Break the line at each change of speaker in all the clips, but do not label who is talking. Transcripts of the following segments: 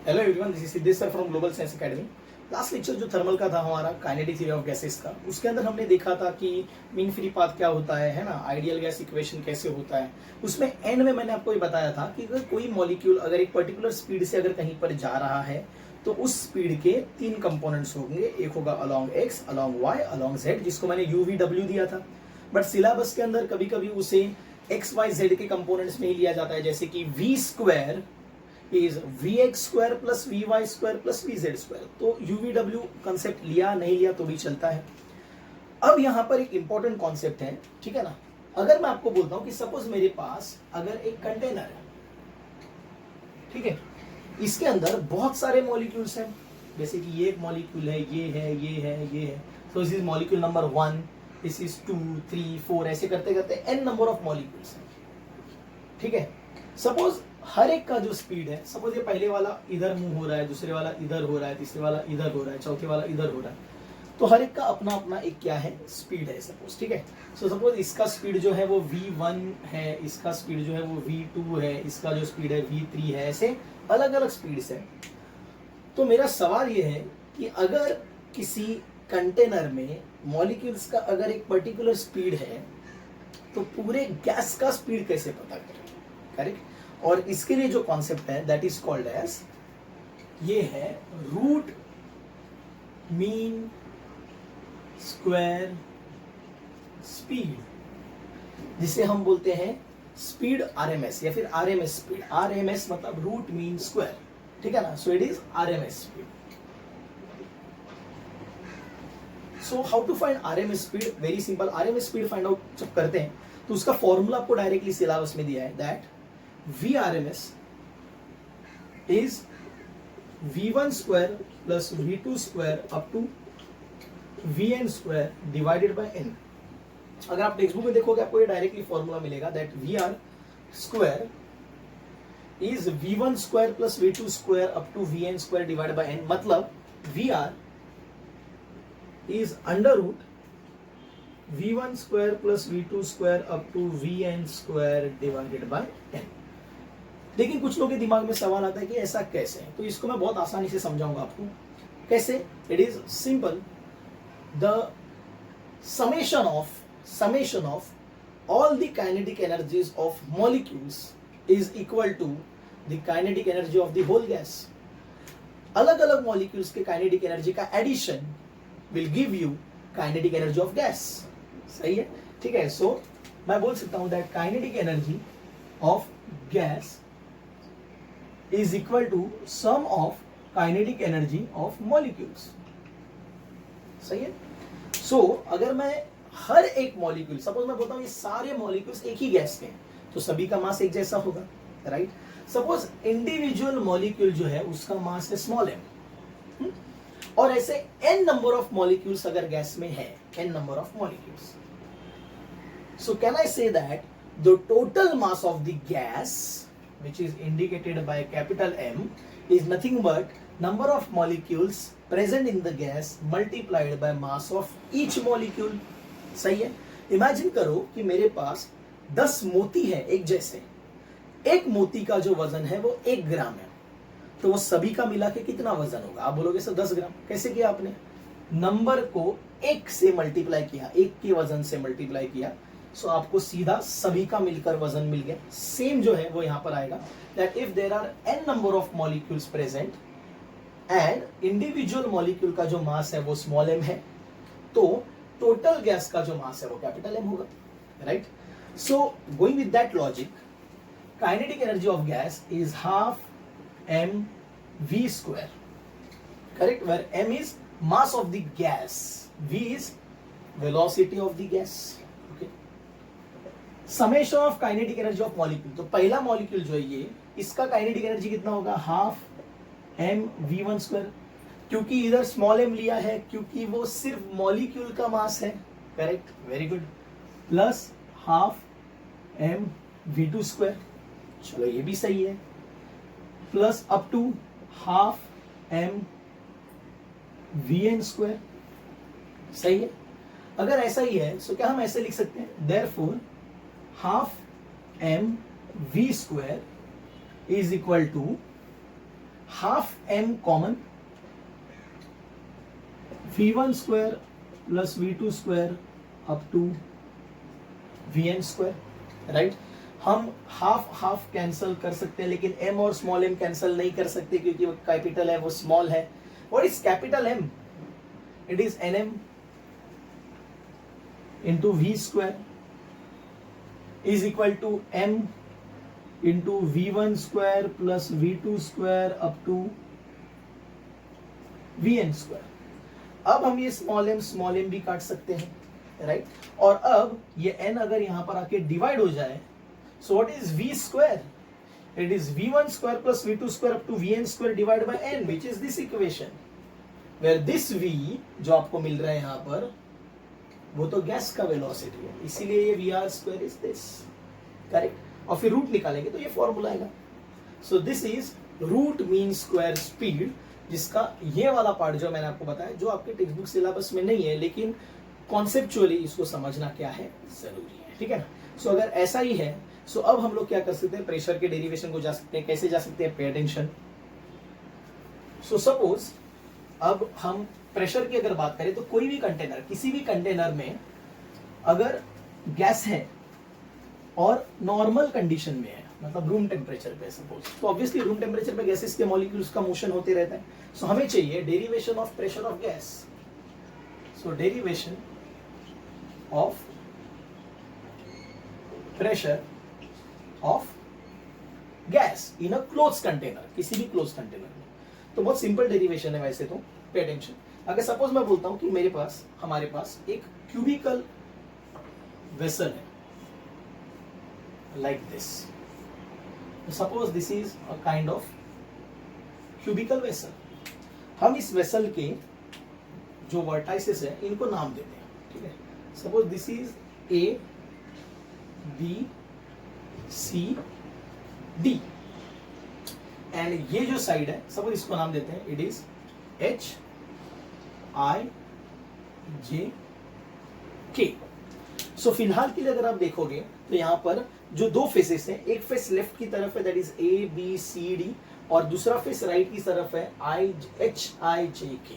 Hello everyone, this is Siddhesh sir from global science academy. Last lecture जो thermal का था हमारा काइनेटिक थ्योरी ऑफ गैसेस का, उसके अंदर हमने देखा था कि मीन फ्री पाथ क्या होता है ना, आइडियल गैस इक्वेशन कैसे होता है। उसमें एंड में मैंने आपको ये बताया था कि अगर कोई मॉलिक्यूल अगर एक पर्टिकुलर स्पीड से अगर कहीं पर जा रहा है तो उस स्पीड के तीन कंपोनेंट्स होंगे। एक होगा along X, along Y, along Z, जिसको मैंने यू वी डब्ल्यू दिया था। बट सिलेबस के अंदर कभी कभी उसे एक्स वाई जेड के कंपोनेंट्स में ही लिया जाता है, जैसे कि V square is vx square plus vy square plus vz square। तो uvw कंसेप्ट लिया नहीं लिया तो भी चलता है। अब यहां पर एक इंपॉर्टेंट कॉन्सेप्ट है, ठीक है ना। अगर मैं आपको बोलता हूं कि सपोज मेरे पास अगर एक कंटेनर है, ठीक है, इसके अंदर बहुत सारे मॉलिक्यूल्स हैं, जैसे कि ये एक मॉलिक्यूल है, ये है, ये है, ये है। तो this is molecule number 1, this is 2, 3, 4, ऐसे करते करते n नंबर ऑफ मॉलिक्यूल्स हैं, ठीक है। सपोज हर एक का जो स्पीड है, सपोज ये पहले वाला इधर मूव हो रहा है, दूसरे वाला इधर हो रहा है, तीसरे वाला इधर हो रहा है, चौथे वाला इधर हो रहा है, तो हर एक का अपना अपना एक क्या है, स्पीड है सपोज, ठीक है। सो सपोज इसका स्पीड जो है वो v1 है, इसका स्पीड जो है वो v2 है, इसका जो स्पीड है v3 है, ऐसे अलग अलग स्पीड्स है। तो मेरा सवाल ये है कि अगर किसी कंटेनर में मॉलिक्यूल्स का अगर एक पर्टिकुलर स्पीड है तो पूरे गैस का स्पीड कैसे पता करें, करेक्ट। और इसके लिए जो कॉन्सेप्ट है दैट इज कॉल्ड एज, ये है रूट मीन स्क्वायर स्पीड, जिसे हम बोलते हैं स्पीड आरएमएस या फिर आरएमएस स्पीड। आरएमएस मतलब रूट मीन स्क्वायर, ठीक है ना। So it is RMS speed. So how to find RMS speed, very simple. RMS speed find out जब करते हैं तो उसका फॉर्मूला आपको डायरेक्टली सिलेबस में दिया है, that Vrms is V1 square plus V2 square up to Vn square divided by n। अगर आप टेक्स्ट बुक में देखोगे आपको ये डायरेक्टली फॉर्मूला मिलेगा, that Vr square is V1 square plus V2 square up to Vn square divided by n। मतलब Vr is under root V1 square plus V2 square up to Vn square divided by n। लेकिन कुछ लोगों के दिमाग में सवाल आता है कि ऐसा कैसे है, तो इसको मैं बहुत आसानी से समझाऊंगा आपको कैसे। It is simple, the summation of all the kinetic energies of molecules is equal to the kinetic energy of the whole gas। अलग अलग मॉलिक्यूल्स के काइनेटिक एनर्जी का addition will give you kinetic energy of gas. सही है, ठीक है। So मैं बोल सकता हूं that kinetic energy of gas is equal to sum of kinetic energy of molecules। सही है। सो अगर मैं हर एक मॉलिक्यूल, सपोज मैं बोलता हूं ये सारे मॉलिक्यूल्स एक ही गैस के हैं, तो सभी का मास एक जैसा होगा, राइट। सपोज इंडिविजुअल मॉलिक्यूल जो है उसका मास है स्मॉल m, और ऐसे n नंबर ऑफ मॉलिक्यूल्स अगर गैस में है, n number of molecules, so can I say that the total mass of the gas which is indicated by capital M is nothing but number of molecules present in the gas multiplied by mass of each molecule। सही है। Imagine करो कि मेरे पास 10 मोती है एक जैसे, एक मोती का जो वजन है वो 1 ग्राम है, तो वो सभी का मिला के कितना वजन होगा, आप बोलोगे सर 10 ग्राम। कैसे किया आपने, नंबर को 1 से मल्टीप्लाई किया, 1 के वजन से मल्टीप्लाई किया, सो आपको सीधा सभी का मिलकर वजन मिल गया। सेम जो है वो यहां पर आएगा, that if there are n number of molecules present and individual molecule का जो मास है वो स्मॉल m है, तो टोटल गैस का जो मास है वो कैपिटल M होगा, right. So going with that logic, kinetic energy of gas is half m v square, correct, where m is mass of the gas, v is velocity of the gas. Summation of kinetic energy of molecule, तो पहला molecule जो है ये, इसका kinetic energy कितना होगा, half m v1 square, क्योंकि इधर स्मॉल m लिया है क्योंकि वो सिर्फ मॉलिक्यूल का मास है, correct, very good, plus half m v2 square, चलो ये भी सही है, plus up to half m vn square. सही है। अगर ऐसा ही है तो क्या हम ऐसे लिख सकते हैं, therefore half m v square is equal to half m common, v1 square plus v2 square up to vn square, right. हम हाफ हाफ कैंसिल कर सकते हैं, लेकिन m और स्मॉल m कैंसिल नहीं कर सकते क्योंकि वो कैपिटल है, वो स्मॉल है। What is capital m? It is nm into v square is equal to m into v1 square plus v2 square up to vn square। अब हम ये स्मॉल m भी काट सकते हैं, राइट। और अब ये n अगर यहां पर आके डिवाइड हो जाए, so what is v square? It is v1 square plus v2 square up to vn square divide by n, which is this equation, where this v जो आपको मिल रहा है यहां पर, वो तो गैस का वेलोसिटी है, इसीलिए ये V R square is this, correct. और फिर रूट निकालेंगे तो ये फॉर्मूला आएगा। So this is root mean square speed, जिसका ये वाला पार्ट जो मैंने आपको बताया, जो आपके टेक्स्ट बुक सिलेबस में नहीं है, लेकिन कॉन्सेप्चुअली इसको समझना क्या है, जरूरी है, ठीक है ना। सो अगर ऐसा ही है, सो अब हम लोग क्या कर सकते हैं, प्रेशर के डेरिवेशन को जा सकते हैं। कैसे जा सकते हैं? Pay attention. सो सपोज अब हम प्रेशर की अगर बात करें तो कोई भी कंटेनर, किसी भी कंटेनर में अगर गैस है और नॉर्मल कंडीशन में है, मतलब रूम टेम्परेचर पे सपोज, तो ऑब्वियसली रूम टेम्परेचर पे गैसेस के मॉलिक्यूल्स का मोशन होते रहता है। सो हमें चाहिए derivation of pressure of gas. So derivation of pressure of gas in a close container, किसी भी क्लोज कंटेनर में। तो बहुत सिंपल डेरिवेशन है वैसे तो, पे अटेंशन। अगर सपोज मैं बोलता हूं कि हमारे पास एक क्यूबिकल वेसल है, like this. Suppose this is a kind of cubicle vessel. हम इस वेसल के जो वर्टाइसेस है इनको नाम देते हैं, ठीक है। Suppose this is A B C D, and ये जो साइड है सपोज इसको नाम देते हैं, it is H I J K. So फिलहाल के लिए अगर आप देखोगे तो यहां पर जो दो फेसेस हैं, एक फेस लेफ्ट की तरफ है that is A B C D, और दूसरा फेस राइट की तरफ है एच आई जे के,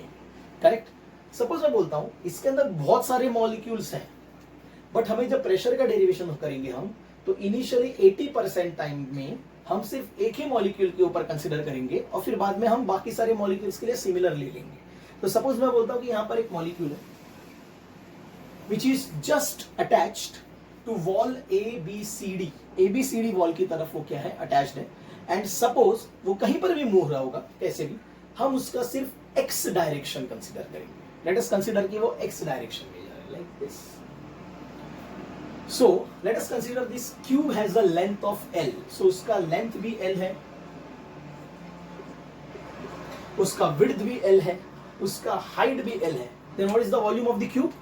करेक्ट। सपोज मैं बोलता हूं इसके अंदर बहुत सारे मॉलिक्यूल्स हैं, बट हमें जब प्रेशर का डेरिवेशन करेंगे हम, तो इनिशियली 80% टाइम में हम सिर्फ एक ही मॉलिक्यूल के ऊपर कंसिडर करेंगे, और फिर बाद में हम बाकी सारे मॉलिक्यूल्स के लिए सिमिलर ले लेंगे। तो सपोज मैं बोलता हूं कि यहां पर एक मॉलिक्यूल है which is just attached to wall A B C D wall की तरफ वो क्या है, अटैच्ड है। एंड सपोज वो कहीं पर भी मूव रहा होगा, कैसे भी, हम उसका सिर्फ एक्स डायरेक्शन कंसिडर करेंगे। लेट अस कंसिडर कि वो एक्स डायरेक्शन में जा रहा है, like this. So let us consider this cube has a length of L. So उसका लेंथ भी L है, उसका विड्थ भी L है, उसका हाइट भी L है। Then what is the volume of the cube?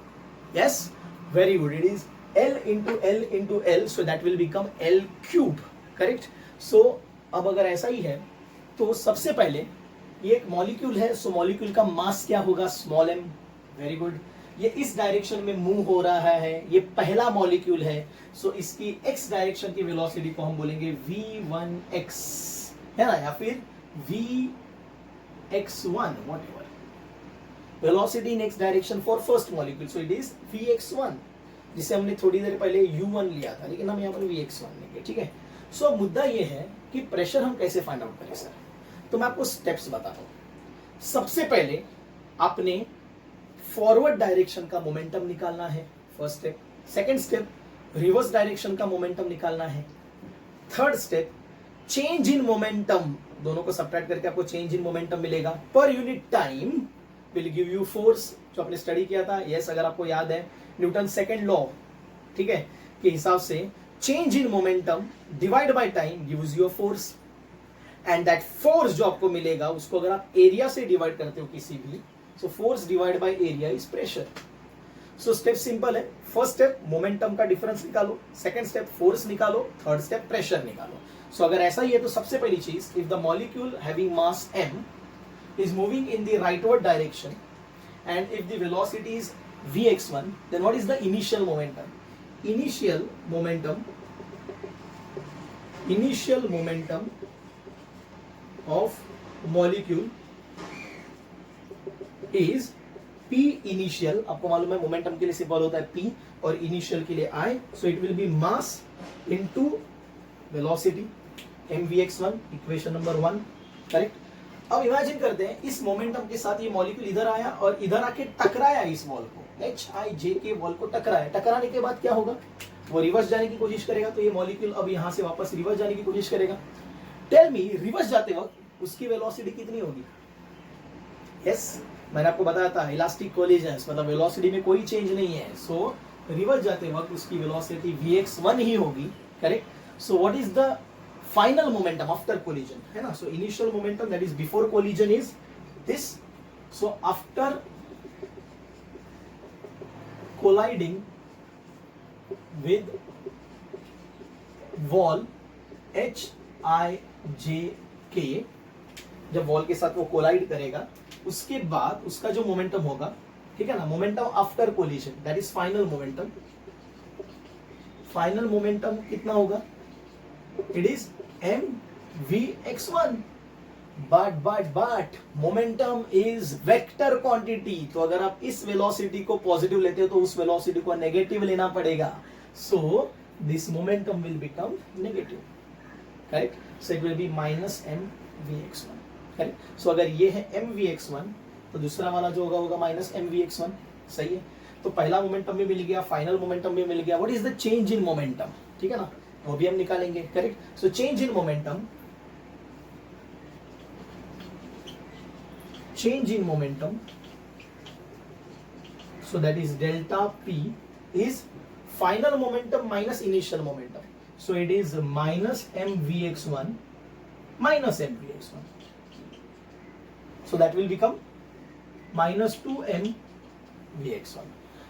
Yes, very good. It is L into L into L. So that will become L cube. Correct? So अब अगर ऐसा ही है तो सबसे पहले ये एक मॉलिक्यूल है, सो मॉलिक्यूल का मास क्या होगा, स्मॉल m। Very good. ये इस डायरेक्शन में मूव हो रहा है, ये पहला मॉलिक्यूल है, सो इसकी एक्स डायरेक्शन की वेलोसिटी को हम बोलेंगे v1x, है ना, या फिर vx1, whatever. Velocity in x direction for first molecule, so it is vx1, जिसे हमने थोड़ी देर पहले u1 लिया था, लेकिन हम यहाँ पर vx1 लेंगे, ठीक है। सो मुद्दा ये है कि प्रेशर हम कैसे फाइंड आउट करें सर। तो मैं आपको स्टेप्स बताता हूं। सबसे पहले आपने फॉरवर्ड डायरेक्शन का मोमेंटम निकालना है, first step. Second step reverse direction का मोमेंटम निकालना है। Third step change in momentum, दोनों को सबट्रैक्ट करके आपको चेंज इन मोमेंटम मिलेगा per unit time will give you force, जो आपने स्टडी किया था। यस, अगर आपको याद है न्यूटन सेकंड लॉ, ठीक है, के हिसाब से change in momentum divide by time gives you a force, and that force जो आपको मिलेगा उसको अगर आप एरिया से डिवाइड करते हो किसी भी, so force divided by area is pressure. So step simple है। फर्स्ट स्टेप मोमेंटम का डिफरेंस निकालो, सेकंड स्टेप फोर्स निकालो, थर्ड स्टेप प्रेशर निकालो। सो अगर ऐसा ही है तो सबसे पहली चीज, if the molecule having mass m is moving in the rightward direction and if the velocity is vx1, then what is the initial momentum? Initial momentum of molecule is P initial, आपको मालूम है momentum के लिए symbol होता है P और initial के लिए I, so it will B mass into velocity mvx1, equation number 1, correct. अब इमेजिन करते हैं इस मोमेंटम के साथ ये मॉलिक्यूल इधर आया और इधर आके टकराया इस वॉल को, Hij के वॉल को टकराया, टकराने के बाद क्या होगा, वो रिवर्स जाने की कोशिश करेगा, तो ये मॉलिक्यूल अब यहां से वापस रिवर्स जाने की कोशिश करेगा। टेल मी, रिवर्स जाते वक्त उसकी वेलोसिटी कितनी होगी? यस, मैंने आपको बताया था इलास्टिक कोलिजन्स मतलब वेलोसिटी में कोई चेंज नहीं है, सो रिवर्स जाते वक्त उसकी वेलोसिटी vx1 ही होगी, correct. So what is the final momentum after collision, है ना? So initial momentum that is before collision is this, so after colliding with wall Hij, जब वॉल के साथ वो कोलाइड करेगा उसके बाद उसका जो मोमेंटम होगा, ठीक है ना, momentum after collision that is final momentum. Final momentum कितना होगा? It is mvx1, but momentum is vector quantity, तो अगर आप इस वेलोसिटी को पॉजिटिव लेते हो तो उस वेलोसिटी को नेगेटिव लेना पड़ेगा, so this momentum will become negative, correct. So it will be minus mvx1, correct. सो अगर ये है mvx1 तो दूसरा वाला जो होगा माइनस mvx1, सही है। तो पहला मोमेंटम भी मिल गया, फाइनल मोमेंटम भी मिल गया। What is the change in momentum, ठीक है ना, वो भी हम निकालेंगे, correct. So change in momentum, change in momentum, so that is delta p is final momentum minus initial momentum, so it is minus mvx1 minus mvx1, so that will become minus 2mvx1।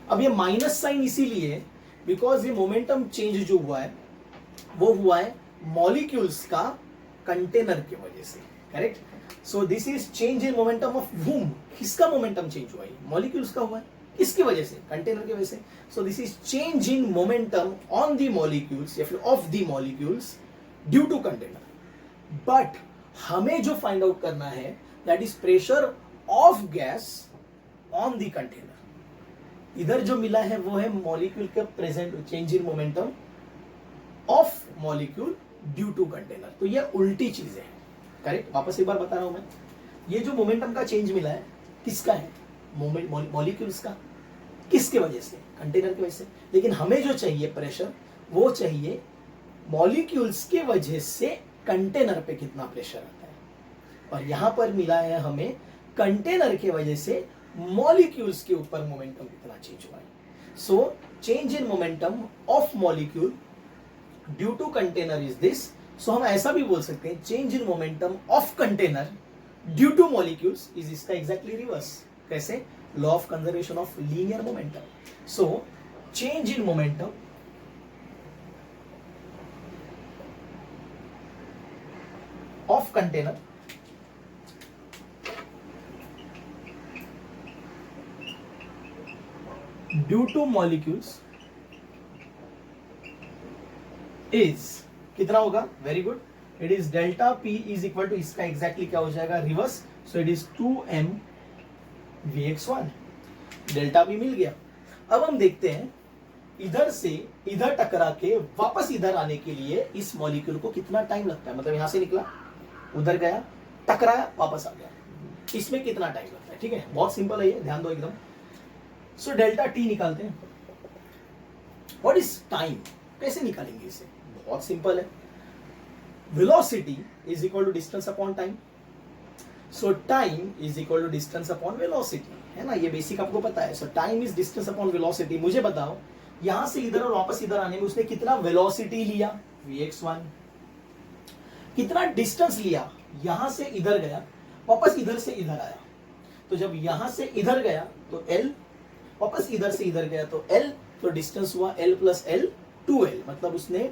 अब ये minus sign इसीलिए because ये momentum change जो हुआ है वो हुआ है मॉलिक्यूल्स का कंटेनर की वजह से, correct. So this is change in momentum of whom, किसका मोमेंटम चेंज हुआ है? मॉलिक्यूल्स का हुआ है, किसकी वजह से? कंटेनर की वजह से। So this is change in momentum on the molecules या फिर of the molecules due to container. But हमें जो फाइंड आउट करना है that is pressure of gas on the container. इधर जो मिला है वो है मॉलिक्यूल का present change in momentum of molecule due to container, तो ये उल्टी चीज है, करेक्ट। वापस एक बार बता रहा हूं मैं, ये जो मोमेंटम का चेंज मिला है किसका है? मॉलिक्यूल्स का। किसके वजह से? कंटेनर की वजह से। लेकिन हमें जो चाहिए प्रेशर वो चाहिए मॉलिक्यूल्स के वजह से कंटेनर पे कितना प्रेशर आता है, और यहां पर मिला है हमें कंटेनर के वजह से मॉलिक्यूल्स के ऊपर मोमेंटम कितना चेंज हुआ है। So change in momentum of molecule due to container is this. So हम ऐसा भी बोल सकते हैं change in momentum of container due to molecules is इसका एग्जैक्टली रिवर्स। कैसे? Law of conservation of linear momentum. So change in momentum of container due to molecules is कितना होगा? Very good, it is delta P is equal to, इसका exactly क्या हो जाएगा? Reverse. So it is 2mvx1। Delta P मिल गया। अब हम देखते हैं इधर से इधर टकरा के वापस इधर आने के लिए इस मॉलिक्यूल को कितना टाइम लगता है। मतलब यहां से निकला, उधर गया, टकराया, वापस आ गया, इसमें कितना टाइम लगता है? ठीक है, बहुत सिंपल है ये, ध्यान दो एकदम। सो डेल्टा टी निकालते हैं। What is time? कैसे निकालेंगे इसे? बहुत सिंपल है, velocity is equal to distance upon time. So time is equal to distance upon velocity, है ना, ये बेसिक आपको पता है। So time is distance upon velocity. मुझे बताओ यहां से इधर और वापस इधर आने में उसने कितना वेलोसिटी लिया? vx1। कितना डिस्टेंस लिया? यहां से इधर गया, वापस इधर से इधर आया, तो जब यहां से इधर गया तो l, वापस इधर से इधर गया तो l, तो डिस्टेंस हुआ l प्लस l 2l, मतलब उसने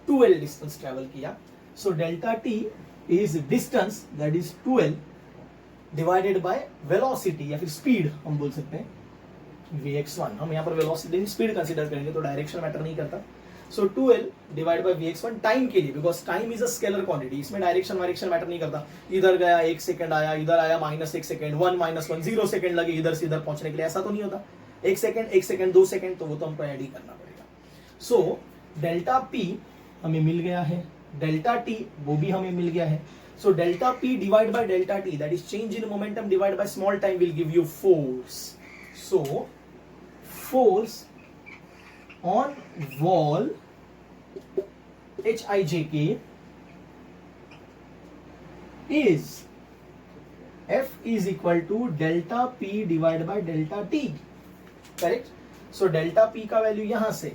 2l डिस्टेंस ट्रेवल किया। So delta T is distance that is 2l divided by velocity या फिर स्पीड हम बोल सकते हैं vx1। हम यहाँ पर वेलोसिटी स्पीड कंसीडर करेंगे तो डायरेक्शन मैटर नहीं करता। सो 2L divide by Vx1 time के लिए, because time is a scalar quantity, इसमें डायरेक्शन वायरेक्शन मैटर नहीं करता, इधर गया 1 सेकंड आया, इधर आया -1 सेकंड, 1 -1 0 सेकंड लगे इधर से इधर पहुंचने के लिए, ऐसा तो नहीं होता। 1 सेकंड 2 सेकंड, तो वो तो हमको ऐड ही करना पड़ेगा। सो डेल्टा P हमें मिल गया है, डेल्टा T वो भी हमें मिल गया है। So delta P divide by delta T, that is change in momentum divide by small time, will give you force. So force on wall HIJK is F is equal to delta P divided by delta T, correct? So delta P का value यहां से,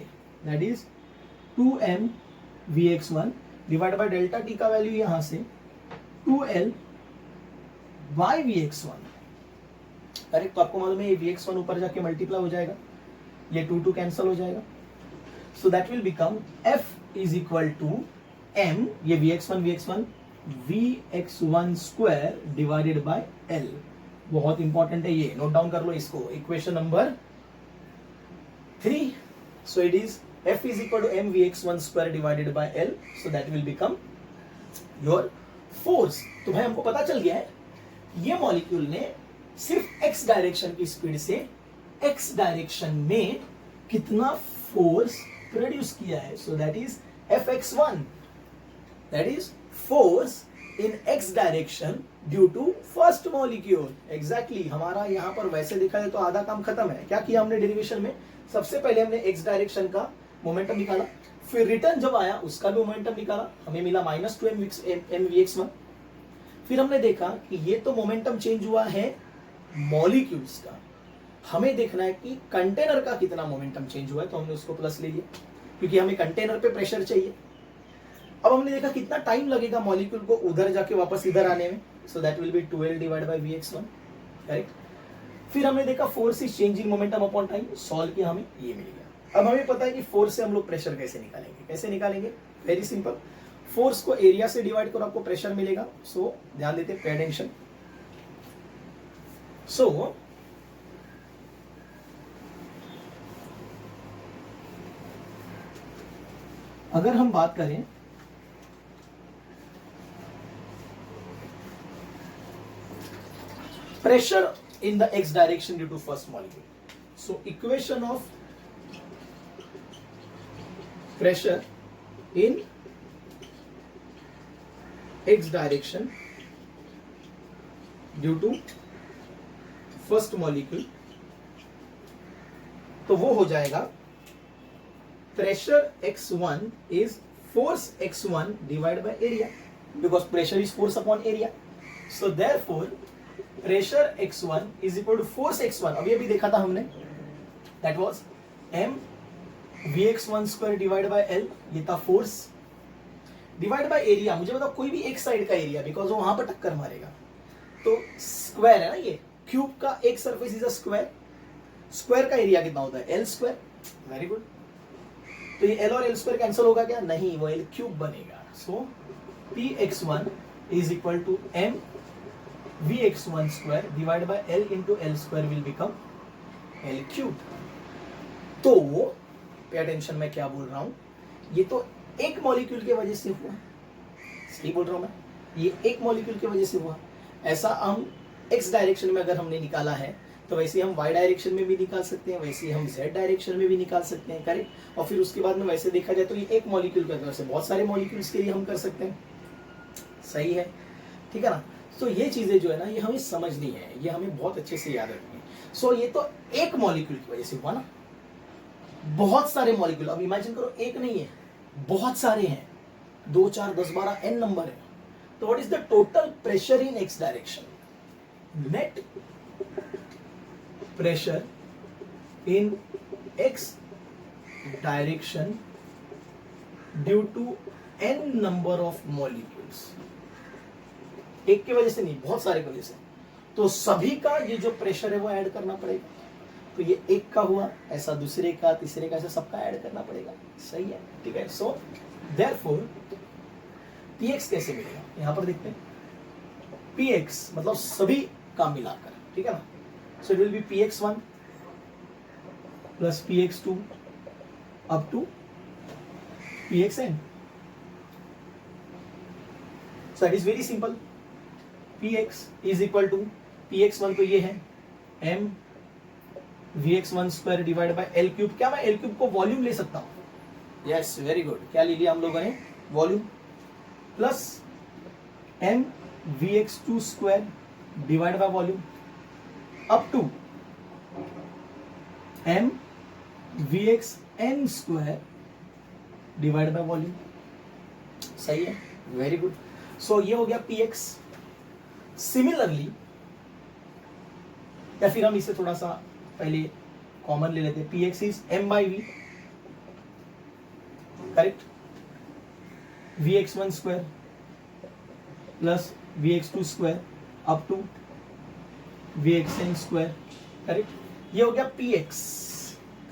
that is 2m Vx1 divided by delta T का value यहां से 2L by Vx1, correct? तो आपको मालूम है ये Vx1 ऊपर जाके मल्टीप्लाई हो जाएगा, ये 2 कैंसल हो जाएगा। So that will become F is equal to M, ये Vx1 Vx1 square divided by L। बहुत इंपॉर्टेंट है ये, नोट डाउन कर लो इसको, equation number 3। So it is F is equal to M Vx1 square divided by L, so that will become your force। तो भाई हमको पता चल गया है ये मॉलिक्यूल ने सिर्फ x डायरेक्शन की स्पीड से x डायरेक्शन में कितना फोर्स प्रोड्यूस किया है। So that is Fx1, that is force in x direction due to first molecule. Exactly हमारा यहाँ पर वैसे देखा जाए तो आधा काम खत्म है। क्या किया हमने डेरिवेशन में, सबसे पहले हमने x डायरेक्शन का मोमेंटम निकाला, फिर रिटर्न जब आया उसका भी मोमेंटम निकाला, हमें मिला -2mvx1। फिर हमने देखा कि ये तो मोमेंटम चेंज हुआ है मॉलिक्यूल्स का, हमें देखना है कि कंटेनर का कितना मोमेंटम चेंज हुआ है, तो हमने उसको प्लस ले लिया क्योंकि हमें कंटेनर पे प्रेशर चाहिए। अब हमने देखा कितना टाइम लगेगा मॉलिक्यूल को उधर जाके वापस इधर आने में, so that will be 2L divide by Vx1, correct? फिर हमने देखा force is change in momentum upon time, solve किया, हमें ये मिल गया। अब हमें पता है कि फोर्स से हम लोग प्रेशर कैसे निकालेंगे, कैसे निकालेंगे? वेरी सिंपल, फोर्स को एरिया से डिवाइड करो, आपको प्रेशर मिलेगा। सो ध्यान देते, पे अटेंशन। सो अगर हम बात करें pressure in the x direction due to first molecule, so equation of pressure in x direction due to first molecule, तो वो हो जाएगा pressure x1 is force x1 divided by area, because pressure is force upon area, so therefore pressure x1 is equal to force x1, अभी अभी देखा था हमने, that was m Vx1 square divided by L, ये था force divide by area. मुझे बताओ कोई भी एक साइड का एरिया, बिकॉज वो वहां पर टक्कर मारेगा, तो स्क्वायर है ना, ये क्यूब का एक surface is a square, square का एरिया कितना होता है? L square. वेरी गुड, तो ये L और L स्क्वायर कैंसिल होगा क्या? नहीं, वो L क्यूब बनेगा। So Px1 is equal to m Vx1 square divided by L into L square will become L cube। तो पे अटेंशन, मैं क्या बोल रहा हूं, ये तो एक मॉलिक्यूल की वजह से हुआ, सही बोल रहा हूं मैं, ये एक मॉलिक्यूल की वजह से हुआ। ऐसा हम x डायरेक्शन में अगर हमने निकाला है, तो वैसे हम y डायरेक्शन में भी निकाल सकते हैं, वैसे हम z डायरेक्शन में भी निकाल सकते हैं, करेक्ट? और फिर उसके बाद में वैसे देखा जाए तो ये एक मॉलिक्यूल की वजह से बहुत सारे मॉलिक्यूल्स के लिए हम कर सकते हैं, सही है, ठीक है ना? तो ये चीजें जो है ना, ये हमें समझनी है, ये हमें बहुत अच्छे से याद रखनी है। सो ये तो एक मॉलिक्यूल की वजह से हुआ ना, बहुत सारे मॉलिक्यूल, अब इमेजिन करो एक नहीं है, बहुत सारे हैं, 2 4 10 12 n नंबर है। तो what is the total pressure in x direction? Net pressure in x direction due to n number of molecules, एक की वजह से नहीं, बहुत सारे की वजह से, तो सभी का ये जो प्रेशर है वो ऐड करना पड़ेगा। तो ये एक का हुआ, ऐसा दूसरे का, तीसरे का, ऐसा सबका ऐड करना पड़ेगा, सही है, ठीक है? सो देयरफॉर Px कैसे मिलेगा, यहां पर देखते हैं। Px मतलब सभी का मिलाकर, ठीक है ना? So it will be Px1 plus Px2 up to pxn. So that is very simple. px is equal to px1 तो ये है m vx1 square divide by l cube. क्या मैं l क्यूब को वॉल्यूम ले सकता हूँ? Yes, very good. क्या ले लिया हम लोगों ने? Volume. Plus m vx2 square divide by volume up to m vxn square divide by volume. सही है, वेरी गुड. सो ये हो गया px. सिमिलरली, या फिर हम इसे थोड़ा सा पहले कॉमन ले लेते हैं. px is m by v, correct. vx1 square plus vx2 square up to vxn square, correct. ये हो गया px,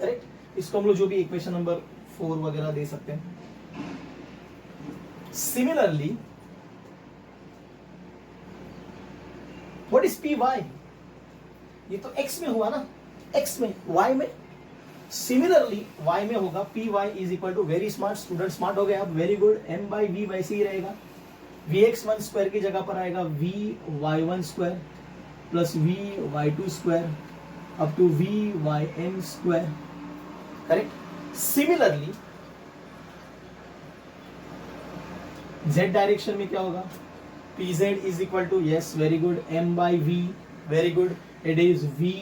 करेक्ट. इसको हम लोग जो भी इक्वेशन नंबर 4 वगैरह दे सकते हैं. Similarly what is P Y? ये तो x में हुआ ना, x में, y में. सिमिलरली y में होगा P Y is equal to, very smart student, smart हो गए आप, very good. m by V वैसे ही रहेगा. vx1 स्क्वायर की जगह पर आएगा vy1 square plus vy2 square up to vyn square, correct. Similarly z direction में क्या होगा? pz is equal to, yes, very good, m by v, very good. It is v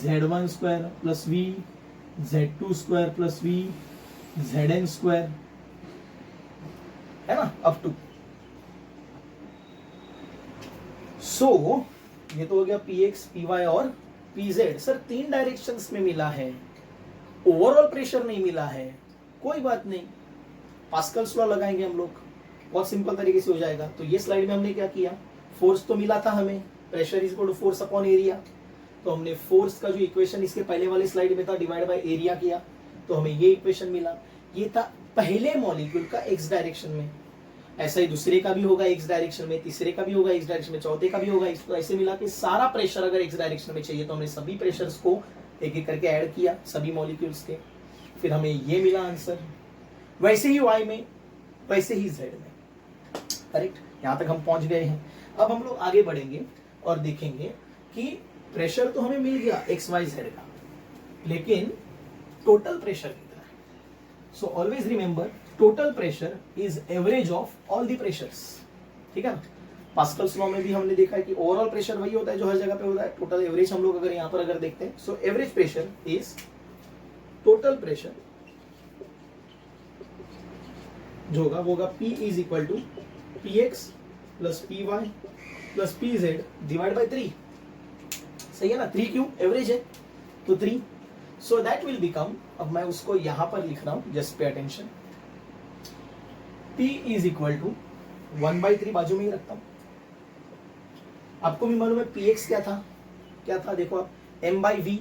z1 square plus v z2 square plus v zn square, है ना, up to. सो ये तो हो गया px, py और pz. सर 3 डायरेक्शंस में मिला है, ओवरऑल प्रेशर नहीं मिला है. कोई बात नहीं, पास्कल्स लॉ लगाएंगे हम लोग, बहुत सिंपल तरीके से हो जाएगा. तो ये स्लाइड में हमने क्या किया? फोर्स तो मिला था हमें, pressure is equal to force upon area. तो हमने फोर्स का जो इक्वेशन इसके पहले वाले स्लाइड में था डिवाइड बाय एरिया किया, तो हमें ये इक्वेशन मिला. ये था पहले मॉलिक्यूल का एक्स डायरेक्शन में. ऐसा ही दूसरे का भी होगा एक्स डायरेक्शन में, तीसरे का भी होगा एक्स डायरेक्शन में, चौथे का भी होगा एक्स. तो ऐसे मिला के सारा प्रेशर अगर एक्स डायरेक्शन में चाहिए तो हमने सभी प्रेशर्स को एक एक करके ऐड किया, सभी मॉलिक्यूल्स के. फिर हमें ये मिला आंसर. वैसे ही वाई में, वैसे ही जेड में, करेक्ट. यहां तक हम पहुंच गए हैं. अब हम लोग आगे बढ़ेंगे और देखेंगे कि प्रेशर तो हमें मिल गया एक्स वाई जेड का, लेकिन टोटल प्रेशर कितना है? So always remember, total pressure is average of all the pressures. ठीक है ना. पास्कल्स लॉ में भी हमने देखा है कि ओवरऑल प्रेशर वही होता है जो हर जगह पे होता है. टोटल एवरेज हम लोग अगर यहां पर अगर देखते हैं, so average pressure is total pressure जो होगा वो होगा P is equal to px plus py plus pz divide by 3. सही है ना. 3 क्यों? एवरेज है तो 3. सो दैट विल बिकम, अब मैं उसको यहां पर लिख रहा हूं, just pay attention. P is equal to 1/3 बाजू में ही रखता हूं. आपको भी मालूम है px क्या था? क्या था? देखो आप, m by v,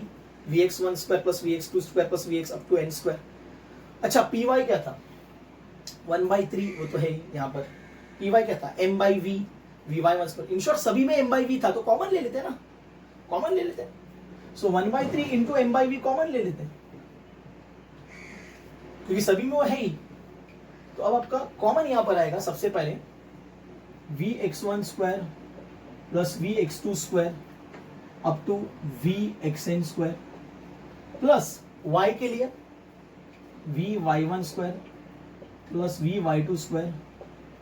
vx1 square plus vx2 square plus vx up to n square. अच्छा, py क्या था? 1/3, वो तो है यहाँ पर. py क्या था? m by v, vy1 square. In short सभी में m बाई v था, तो कॉमन ले लेते हैं ना, कॉमन ले लेते हैं. सो 1/3 into m by v common ले लेते हैं, क्योंकि सभी में वो है ही. तो अब आपका कॉमन यहां पर आएगा सबसे पहले vx1 square plus vx2 square up to vxn square plus y के लिए vy1 square plus vy2 square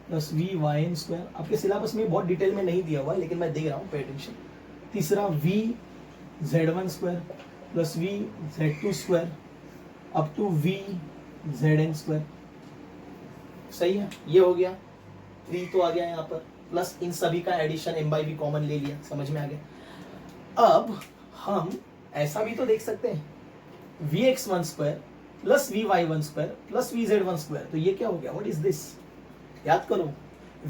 plus vyn square. आपके सिलेबस में बहुत डिटेल में नहीं दिया हुआ है, लेकिन मैं दे रहा हूं, पे अटेंशन. तीसरा vz1 square plus vz2 square up to vzn square. सही है, ये हो गया. 3 तो आ गया यहाँ पर, प्लस इन सभी का addition m by v common ले लिया. समझ में आ गया. अब हम ऐसा भी तो देख सकते हैं, vx1 square plus vy1 square plus vz1 square. तो ये क्या हो गया? What is this? याद करो,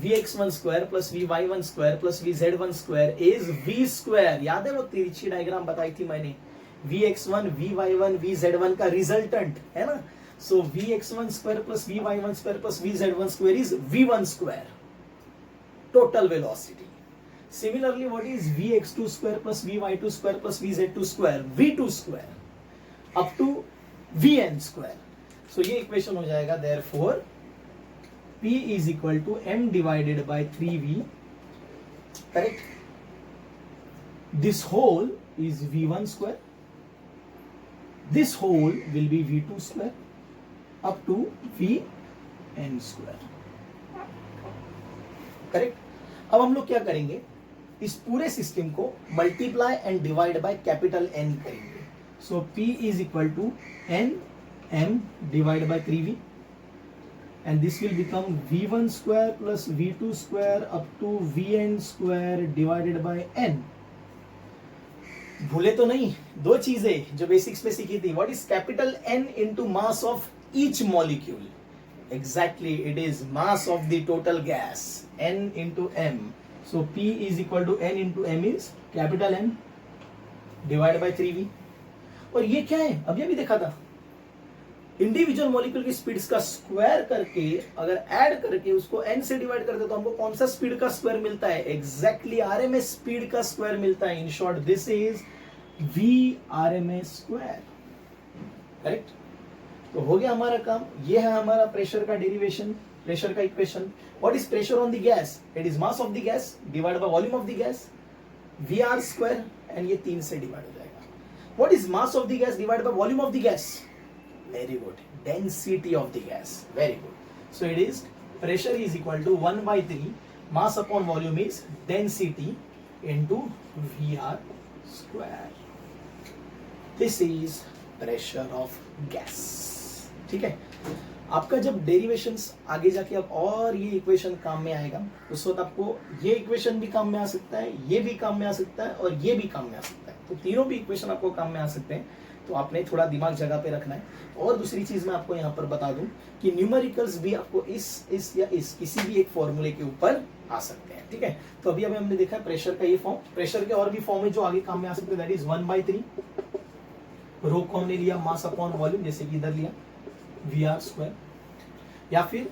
vx1 square plus vy1 square plus vz1 square is v square. याद है वो तिरछी डायग्राम बताई थी मैंने? vx1 vy1 vz1 का रिजल्टेंट है ना. So vx1 square plus vy1 square plus vz1 square is v1 square, total velocity. Similarly what is vx2 square plus vy2 square plus vz2 square? v2 square up to vn square. So ये equation हो जाएगा therefore P is equal to m divided by 3v, correct. This whole is v1 square, this whole will be v2 square up to vn square, correct. अब हम लोग क्या करेंगे, इस पूरे सिस्टम को multiply and divide by capital N करेंगे. So P is equal to n m divide by 3v and this will become v1 square plus v2 square up to vn square divided by n. भूले तो नहीं, दो चीजें जो basics में सीखी थी. What is capital N into mass of each molecule? Exactly, it is mass of the total gas, N into m. So P is equal to N into m is capital N divide by 3v. और ये क्या है, अभी अभी देखा था, individual molecule की speeds का स्क्वायर करके अगर ऐड करके उसको n से डिवाइड करते तो हमको कौन सा स्पीड का स्क्वायर मिलता है? एग्जैक्टली RMS स्पीड का स्क्वायर मिलता है. In short this is v RMS square, correct. तो हो गया हमारा काम. ये है हमारा प्रेशर का डेरिवेशन, प्रेशर का equation. What is pressure on the gas? It is mass of the gas divide by volume of the gas, VR square, and ये 3 से डिवाइड हो जाएगा. What is mass of the gas divide by volume of the gas? Very good. Density of the gas. Very good. So it is pressure is equal to 1 by 3 mass upon volume is density into VR square. This is pressure of gas. ठीक है. आपका जब derivations आगे जाके अब और ये equation काम में आएगा, उस वक्त आपको ये इक्वेशन भी काम में आ सकता है, ये भी काम में आ सकता है और ये भी काम में आ सकता है. तो तीनों भी इक्वेशन आपको काम में आ सकते हैं. तो आपने थोड़ा दिमाग जगह पे रखना है. और दूसरी चीज मैं आपको यहाँ पर बता दूं कि न्यूमेरिकल्स भी आपको इस या इस किसी भी एक फॉर्मूले के ऊपर आ सकते हैं. ठीक है. तो अभी हमने देखा प्रेशर का ये फॉर्म. प्रेशर के और भी फॉर्म है जो आगे काम में आ सकते हैं. दैट इज 1/3 रो को हमने लिया मास अपॉन वॉल्यूम, जैसे कि इधर लिया VR स्क्वायर, या फिर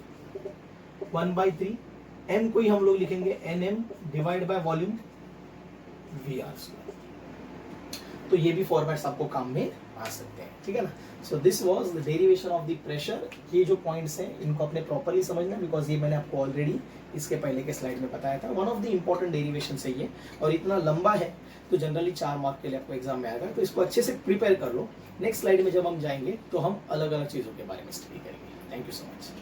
1/3 m को ही हम लोग लिखेंगे NM divide by volume VR square. तो ये भी फॉर्मेट्स आपको काम में आ सकते हैं. ठीक है ना. So this was the derivation of the pressure. ये जो पॉइंट्स हैं इनको अपने प्रॉपरली समझना, बिकॉज ये मैंने आपको ऑलरेडी इसके पहले के स्लाइड में बताया था. One of the important derivation है ये, और इतना लंबा है तो जनरली 4 मार्क के लिए आपको एग्जाम में आएगा. तो इसको अच्छे से प्रिपेयर कर लो. नेक्स्ट स्लाइड में जब हम जाएंगे तो हम अलग अलग चीज़ों के बारे में स्टडी करेंगे. Thank you so much.